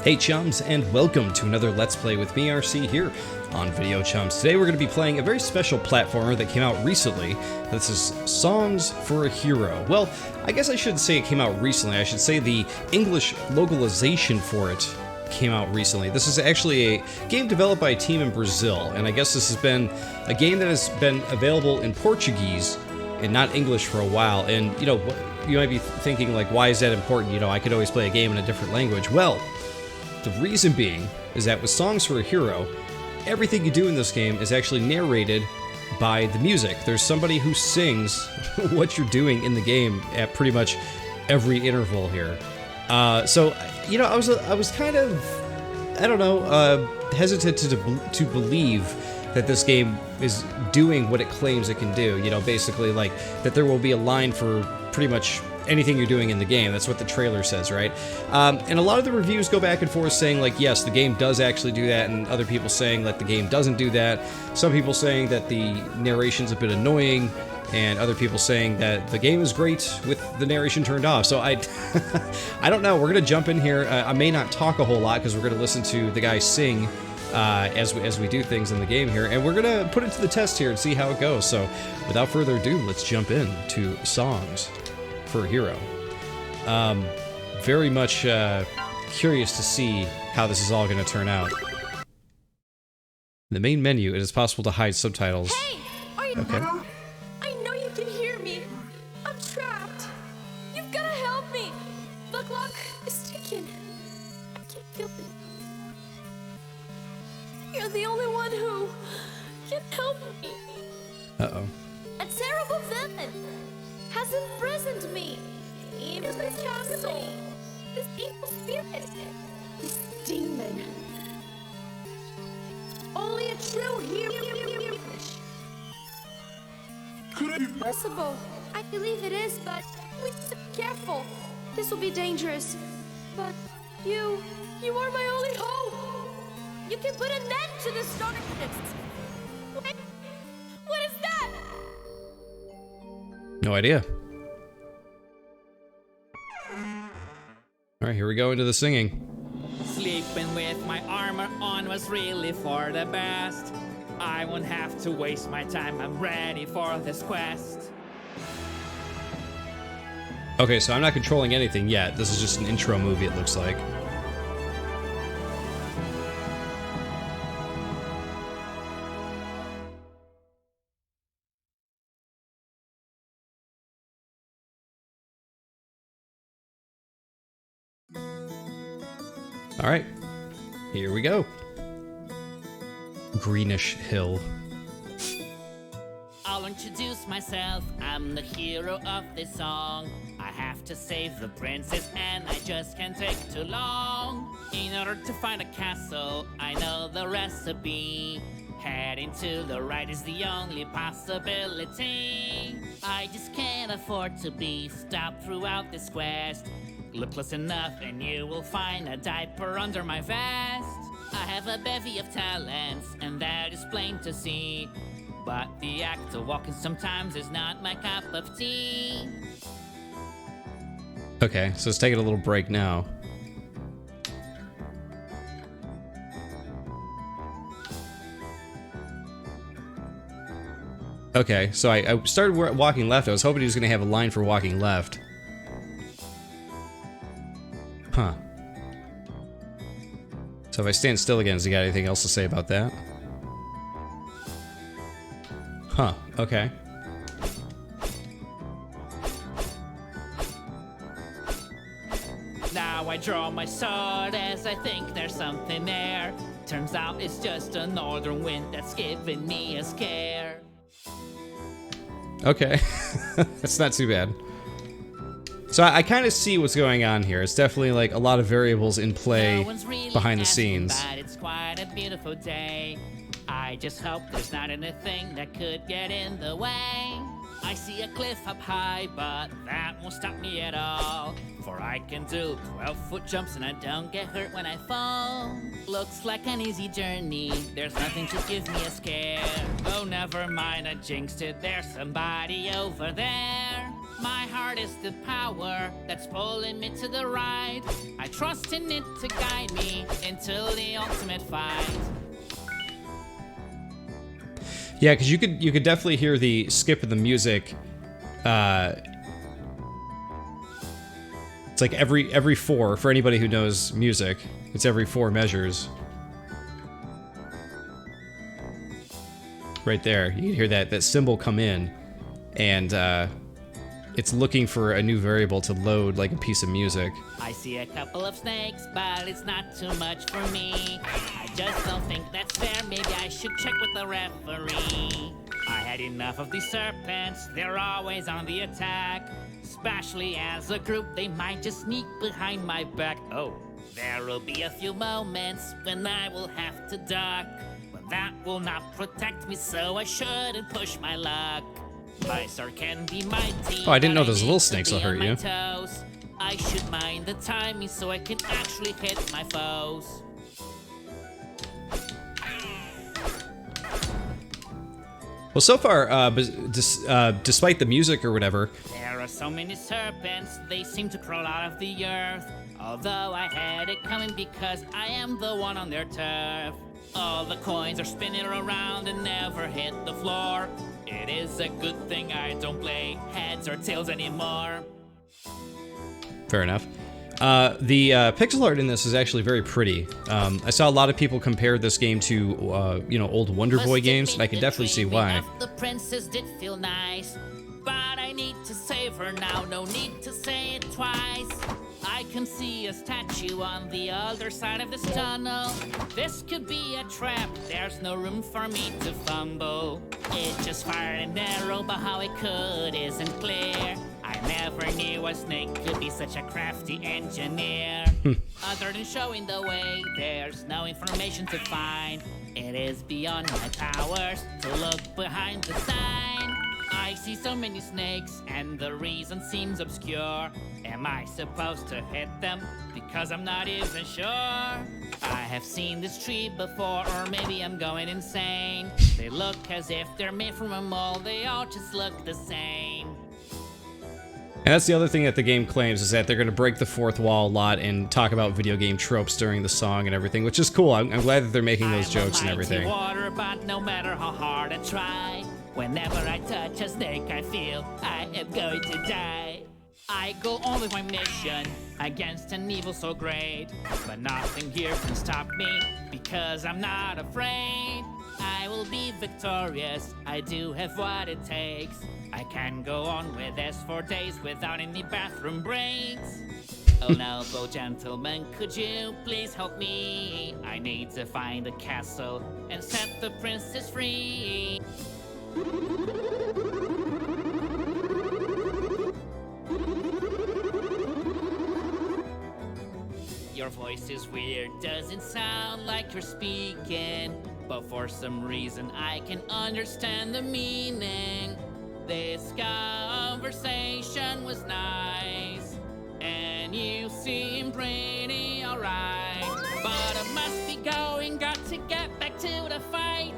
Hey chums, and welcome to another Let's Play with me, RC, here on Video Chums. Today we're going to be playing a very special platformer that came out recently. This is Songs for a Hero. Well, I guess I shouldn't say it came out recently, I should say the English localization for it came out recently. This is actually a game developed by a team in Brazil, and I guess this has been a game that has been available in Portuguese and not English for a while. And, you know, you might be thinking, like, why is that important? You know, I could always play a game in a different language. Well, the reason being is that with Songs for a Hero, everything you do in this game is actually narrated by the music. There's somebody who sings what you're doing in the game at pretty much every interval here. So, you know, I was kind of, I don't know, hesitant to believe that this game is doing what it claims it can do. You know, basically, like, that there will be a line for pretty much anything you're doing in the game. That's what the trailer says, right? And a lot of the reviews go back and forth saying, like, yes, the game does actually do that, and other people saying that the game doesn't do that. Some people saying that the narration's a bit annoying, and other people saying that the game is great with the narration turned off. So I don't know. We're gonna jump in here. I may not talk a whole lot because we're gonna listen to the guy sing as we do things in the game here, and we're gonna put it to the test here and see how it goes. So without further ado, let's jump in to Songs for a Hero. Very much curious to see how this is all going to turn out. In the main menu, it is possible to hide subtitles. Hey! Are you... Okay. I know you can hear me. I'm trapped. You've got to help me. The clock is ticking. I can't feel it. You're the only one who can help me. Uh-oh. A terrible villain has imprisoned me in this castle. This evil spirit, this demon. Only a true hero. Could it be possible? I believe it is, but we have to be careful. This will be dangerous. But you are my only hope. You can put an end to this darkness. Wait, what is that? No idea. Alright, here we go into the singing. Sleeping with my armor on was really for the best. I won't have to waste my time, I'm ready for this quest. Okay, so I'm not controlling anything yet. This is just an intro movie, it looks like. All right, here we go. Greenish Hill. I'll introduce myself, I'm the hero of this song. I have to save the princess and I just can't take too long. In order to find a castle, I know the recipe. Heading to the right is the only possibility. I just can't afford to be stopped throughout this quest. Look close enough and you will find a diaper under my vest. I have a bevy of talents and that is plain to see. But the act of walking sometimes is not my cup of tea. Okay, so let's take a little break now. Okay, so I started walking left. I was hoping he was going to have a line for walking left. Huh. So if I stand still again, has he got anything else to say about that? Huh, okay. Now I draw my sword as I think there's something there. Turns out it's just a northern wind that's giving me a scare. Okay. That's not too bad. So I kind of see what's going on here. It's definitely like a lot of variables in play Really behind the scenes. But it's quite a beautiful day. I just hope there's not anything that could get in the way. I see a cliff up high, but that won't stop me at all. For I can do 12-foot jumps and I don't get hurt when I fall. Looks like an easy journey, there's nothing to give me a scare. Oh, never mind, I jinxed it, there's somebody over there. My heart is the power that's pulling me to the right. I trust in it to guide me until the ultimate fight. Yeah, because you could definitely hear the skip of the music. It's like every four, for anybody who knows music, it's every 4 measures. Right there, you can hear that symbol come in, and it's looking for a new variable to load like a piece of music. I see a couple of snakes, but it's not too much for me. I just don't think that's fair, maybe I should check with the referee. I had enough of these serpents, they're always on the attack. Especially as a group, they might just sneak behind my back. Oh, there will be a few moments when I will have to duck. But that will not protect me, so I shouldn't push my luck. My sword can be mighty. Oh, I didn't know those little snakes will hurt you. Toes. I should mind the timing so I can actually hit my foes. Well, so far, despite the music or whatever, there are so many serpents, they seem to crawl out of the earth. Although I had it coming because I am the one on their turf. All the coins are spinning around and never hit the floor. It is a good thing I don't play heads or tails anymore. fair enough. The pixel art in this is actually very pretty. I saw a lot of people compare this game to, you know, old Wonder Boy games, and I can definitely see why. The princess did feel nice, but I need to save her now, no need to say it twice. I can see a statue on the other side of this tunnel. This could be a trap, there's no room for me to fumble. It just fired an arrow, but how it could isn't clear. I never knew a snake could be such a crafty engineer. Other than showing the way, there's no information to find. It is beyond my powers to look behind the sign. I see so many snakes, and the reason seems obscure. Am I supposed to hit them? Because I'm not even sure. I have seen this tree before, or maybe I'm going insane. They look as if they're made from a mold, they all just look the same. And that's the other thing that the game claims, is that they're going to break the fourth wall a lot and talk about video game tropes during the song and everything, which is cool. I'm glad that they're making those jokes and everything. Water, but no matter how hard I try, whenever I touch a snake, I feel I am going to die. I go on with my mission against an evil so great, but nothing here can stop me because I'm not afraid. I will be victorious, I do have what it takes. I can go on with this for days without any bathroom breaks. Oh, noble gentleman, could you please help me? I need to find a castle and set the princess free. Your voice is weird, doesn't sound like you're speaking, but for some reason I can understand the meaning. This conversation was nice, and you seem pretty alright. But I must be going, got to get back to the fight.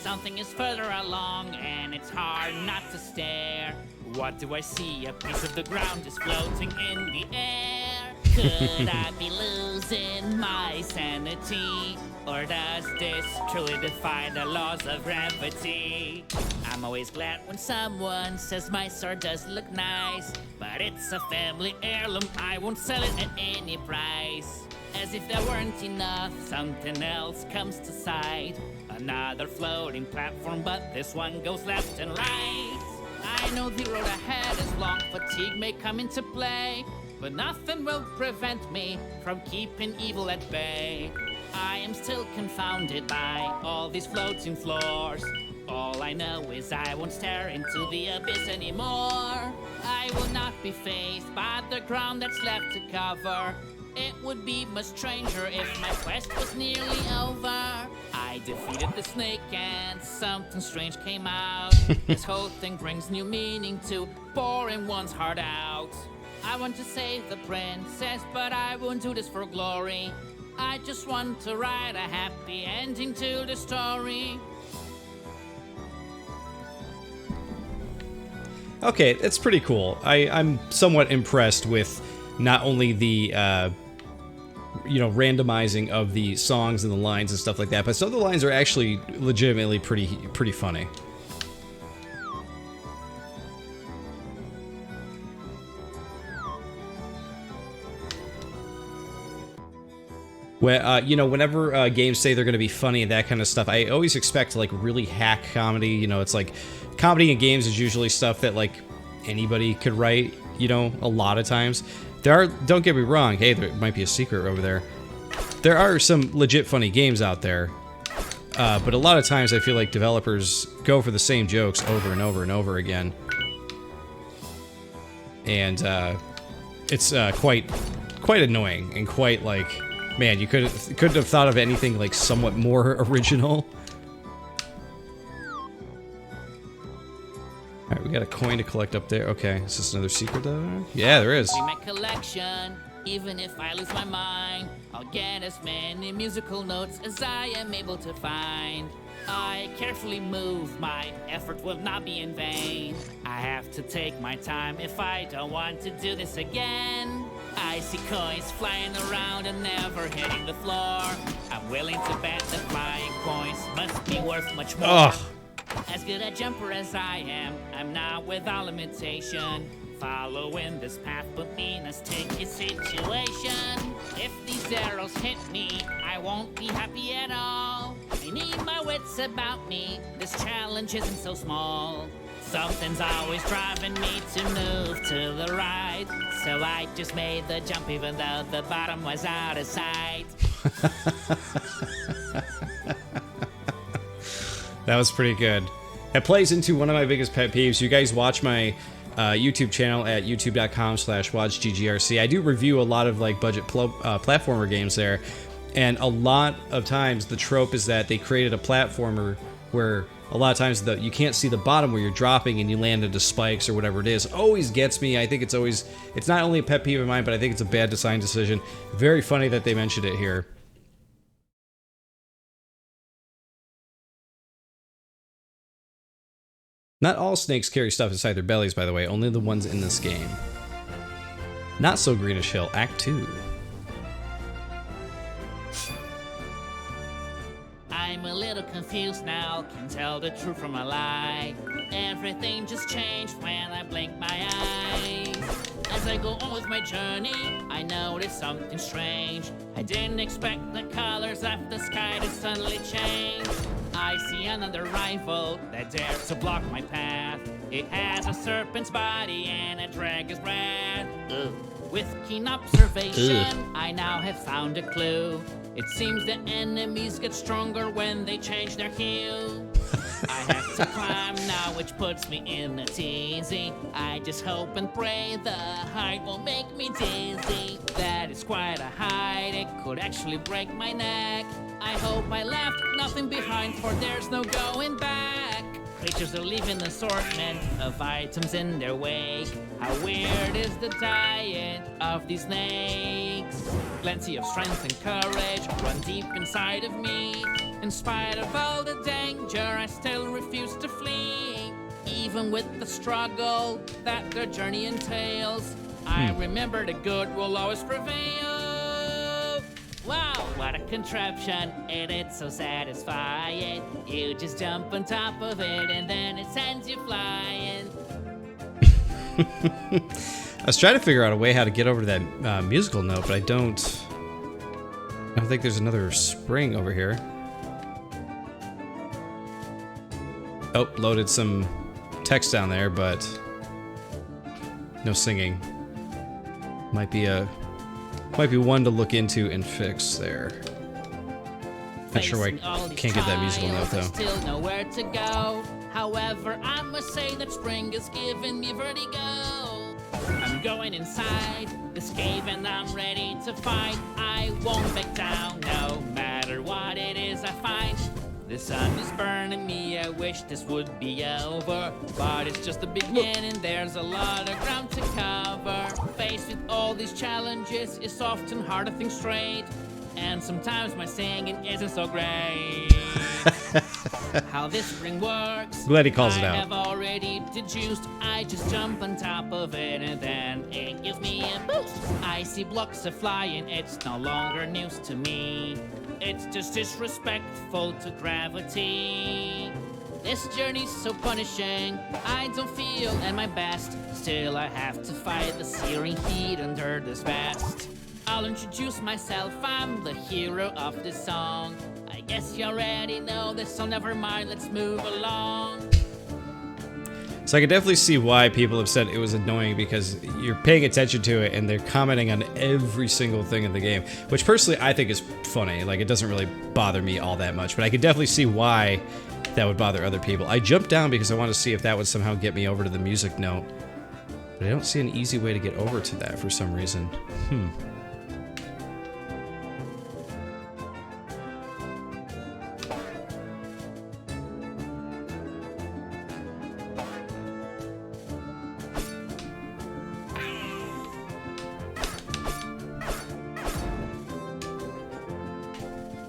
Something is further along, and it's hard not to stare. What do I see? A piece of the ground is floating in the air. Could I be losing my sanity? Or does this truly defy the laws of gravity? I'm always glad when someone says my sword does look nice, but it's a family heirloom, I won't sell it at any price. As if there weren't enough, something else comes to sight. Another floating platform, but this one goes left and right. I know the road ahead is long, fatigue may come into play, but nothing will prevent me from keeping evil at bay. I am still confounded by all these floating floors. All I know is I won't stare into the abyss anymore. I will not be faced by the ground that's left to cover. It would be much stranger if my quest was nearly over. I defeated the snake and something strange came out. This whole thing brings new meaning to pouring one's heart out. I want to save the princess, but I won't do this for glory. I just want to write a happy ending to the story. Okay, it's pretty cool. I'm somewhat impressed with not only the, you know, randomizing of the songs and the lines and stuff like that, but some of the lines are actually legitimately pretty funny. Well, you know, whenever games say they're going to be funny and that kind of stuff, I always expect like really hack comedy. You know, it's like comedy in games is usually stuff that like anybody could write. You know, a lot of times there are. Don't get me wrong. Hey, there might be a secret over there. There are some legit funny games out there, but a lot of times I feel like developers go for the same jokes over and over and over again, and it's quite annoying and quite like. Man, you couldn't have thought of anything like somewhat more original. Alright, we got a coin to collect up there. Okay, is this another secret though? Yeah, there is. My collection, even if I lose my mind, I'll get as many musical notes as I am able to find. I carefully move, my effort will not be in vain. I have to take my time if I don't want to do this again. I see coins flying around and never hitting the floor. I'm willing to bet that flying coins must be worth much more. Ugh. As good a jumper as I am, I'm not without limitation. Following this path put me in a sticky situation. If these arrows hit me, I won't be happy at all. I need my wits about me, this challenge isn't so small. Something's always driving me to move to the right, so I just made the jump even though the bottom was out of sight. That was pretty good. It plays into one of my biggest pet peeves. You guys watch my YouTube channel at youtube.com/watchggrc. I do review a lot of like budget platformer games there, and a lot of times the trope is that they created a platformer where a lot of times you can't see the bottom where you're dropping and you land into spikes or whatever it is. Always gets me. I think it's not only a pet peeve of mine, but I think it's a bad design decision. Very funny that they mentioned it here. Not all snakes carry stuff inside their bellies, by the way, only the ones in this game. Not So Greenish Hill, Act 2. I'm a little confused now, can tell the truth from a lie. Everything just changed when I blinked my eyes. As I go on with my journey, I notice something strange. I didn't expect the colors of the sky to suddenly change. I see another rival that dares to block my path. It has a serpent's body and a dragon's breath. Ugh. With keen observation, I now have found a clue. It seems the enemies get stronger when they change their hue. I have to climb now, which puts me in a tizzy. I just hope and pray the height won't make me dizzy. That is quite a height, it could actually break my neck. I hope I left nothing behind, for there's no going back. Creatures are leaving an assortment of items in their wake. How weird is the diet of these snakes? Plenty of strength and courage run deep inside of me. In spite of all the danger, I still refuse to flee. Even with the struggle that their journey entails, I remember the good will always prevail. Wow, what a contraption, and it's so satisfying. You just jump on top of it and then it sends you flying. I was trying to figure out a way how to get over to that musical note, but I don't think there's another spring over here. Oh, loaded some text down there, but no singing. Might be one to look into and fix there. Not sure why I can't get that musical note though. Still nowhere to go. However, I must say that spring is giving me vertigo. I'm going inside this cave and I'm ready to fight. I won't back down no matter what it is I find. The sun is burning me, I wish this would be over. But it's just the beginning, there's a lot of ground to cover. Faced with all these challenges, it's often hard to think straight. and sometimes my singing isn't so great. How this spring works, Glad he calls it I out. have already deduced. I just jump on top of it and then it gives me a boost. I see blocks are flying, it's no longer news to me. It's just disrespectful to gravity. This journey's so punishing, I don't feel at my best. Still I have to fight the searing heat under this vest. I'll introduce myself, I'm the hero of this song. I guess you already know this, so never mind, let's move along. So I can definitely see why people have said it was annoying, because you're paying attention to it and they're commenting on every single thing in the game, which personally I think is funny. Like, it doesn't really bother me all that much, but I can definitely see why that would bother other people. I jumped down because I want to see if that would somehow get me over to the music note, but I don't see an easy way to get over to that for some reason.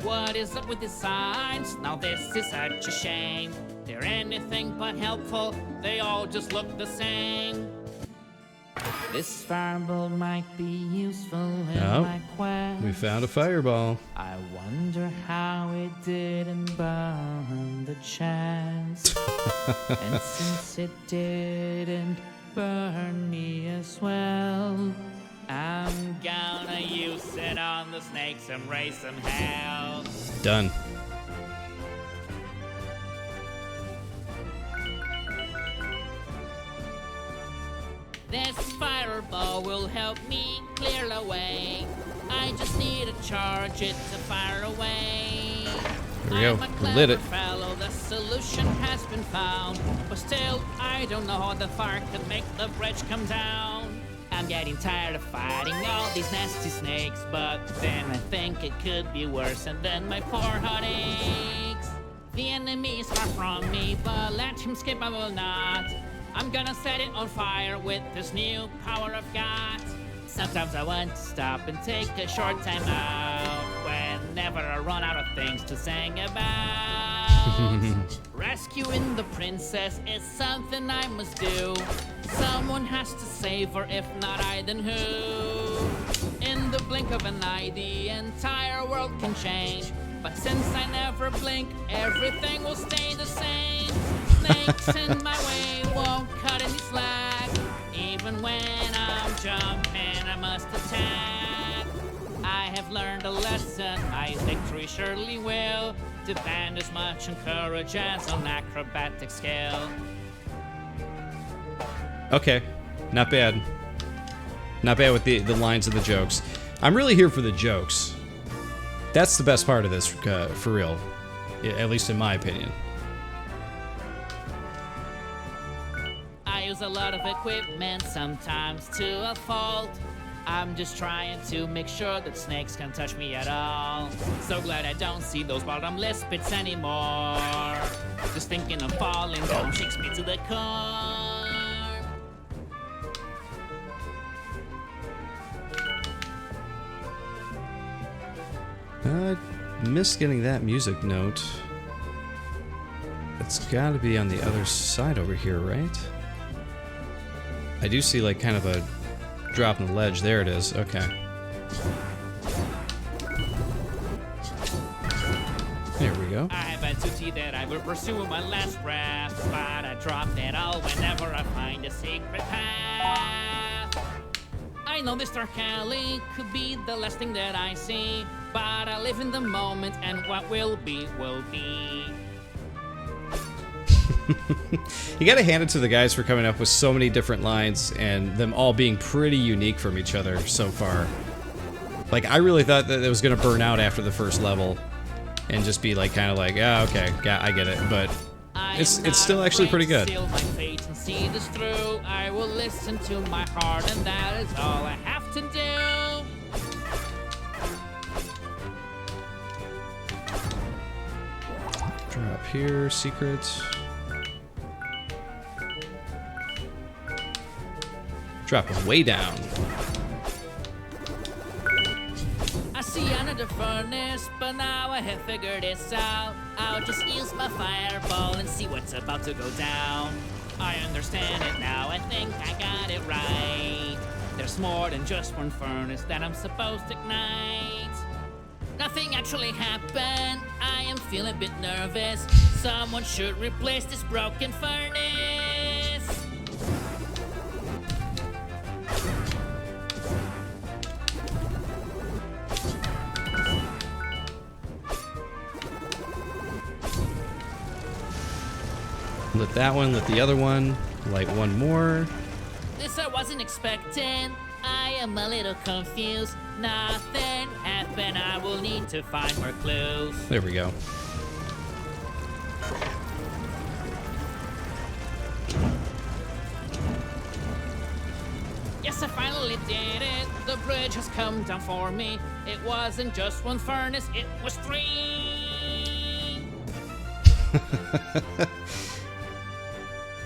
What is up with the signs? Now this is such a shame. They're anything but helpful, they all just look the same. This fireball might be useful in my quest. We found a fireball. I wonder how it didn't burn the chest. And since it didn't burn me as well, I'm gonna use it on the snakes and raise some hell. Done. This fireball will help me clear the way. I just need to charge it to fire away. There we go. I'm a We clever lit it. fellow, the solution has been found. But still, I don't know how the fire could make the bridge come down. I'm getting tired of fighting all these nasty snakes, but then I think it could be worse, and then my poor heart aches. The enemy is far from me, but let him escape I will not. I'm gonna set it on fire with this new power I've got. Sometimes I want to stop and take a short time out whenever I run out of things to sing about. Rescuing the princess is something I must do. Someone has to save her, if not I, then who? In the blink of an eye, the entire world can change. But since I never blink, everything will stay the same. Snakes in my way won't cut any slack. Even when I'm jumping, I must attack. I have learned a lesson, my victory surely will depend as much on courage as on acrobatic skill. Okay, not bad. Not bad with the lines and the jokes. I'm really here for the jokes. That's the best part of this, for real. At least in my opinion. I use a lot of equipment, sometimes to a fault. I'm just trying to make sure that snakes can't touch me at all. So glad I don't see those bottomless pits anymore. Just thinking of falling down shakes me to the core. I missed getting that music note. It's gotta be on the other side over here, right? I do see like kind of a drop in the ledge. There it is. Okay. There we go. I have a duty that I will pursue with my last breath, but I drop it all whenever I find a secret path. I know this dark alley could be the last thing that I see, but I live in the moment and what will be, will be. You gotta hand it to the guys for coming up with so many different lines and them all being pretty unique from each other so far. Like, I really thought that it was gonna burn out after the first level and just be like, kind of like, yeah, okay, I get it, but it's still actually pretty good. Seal my fate and see this through. I will listen to my heart, and that is all I have to do. Drop here, secret. Drop it way down. I see an wanted a furnace, but now I have figured this out. I'll just use my fireball and see what's about to go down. I understand it now, I think I got it right. There's more than just one furnace that I'm supposed to ignite. Nothing actually happened, I am feeling a bit nervous. Someone should replace this broken furnace. Lit that one, lit the other one, light one more. This I wasn't expecting. I am a little confused. Nothing happened. I will need to find more clues. There we go. Yes, I finally did it. The bridge has come down for me. It wasn't just one furnace, it was 3.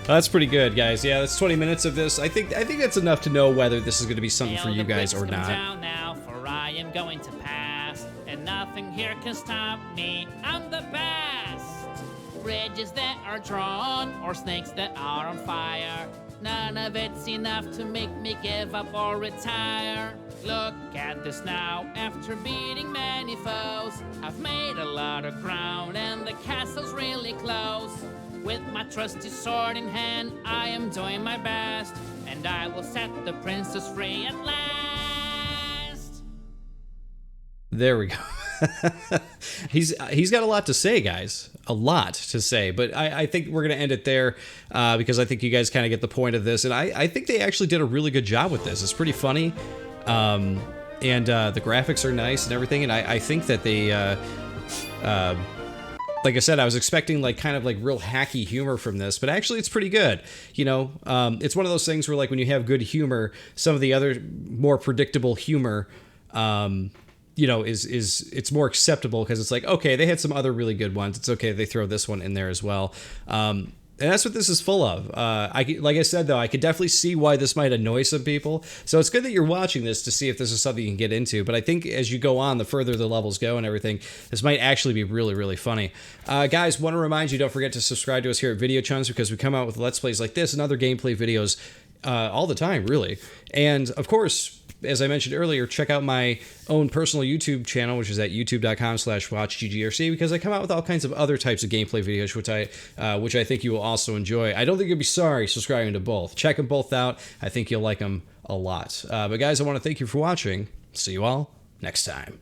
That's pretty good, guys. Yeah, that's 20 minutes of this. I think that's enough to know whether this is going to be something for you guys or not. Down now, for I am going to pass, and nothing here can stop me. I'm the best. Bridges that are drawn, or snakes that are on fire. None of it's enough to make me give up or retire. Look at this now, after beating many foes. I've made a lot of ground, and the castle's really close. With my trusty sword in hand, I am doing my best, and I will set the princess free at last. There we go. He's got a lot to say, guys. A lot to say, but I think we're going to end it there because I think you guys kind of get the point of this, and I think they actually did a really good job with this. It's pretty funny, and the graphics are nice and everything, and I think that they... like I said, I was expecting like kind of like real hacky humor from this, but actually it's pretty good. You know, it's one of those things where like when you have good humor, some of the other more predictable humor, you know, it's more acceptable because it's like, okay, they had some other really good ones. It's okay, they throw this one in there as well. And that's what this is full of. Like I said, though, I could definitely see why this might annoy some people. So it's good that you're watching this to see if this is something you can get into. But I think as you go on, the further the levels go and everything, this might actually be really, really funny. Guys, want to remind you, don't forget to subscribe to us here at Video Chums because we come out with Let's Plays like this and other gameplay videos all the time, really. And, of course, as I mentioned earlier, check out my own personal YouTube channel, which is at youtube.com/watchggrc, because I come out with all kinds of other types of gameplay videos, which I think you will also enjoy. I don't think you'll be sorry subscribing to both. Check them both out. I think you'll like them a lot. But guys, I want to thank you for watching. See you all next time.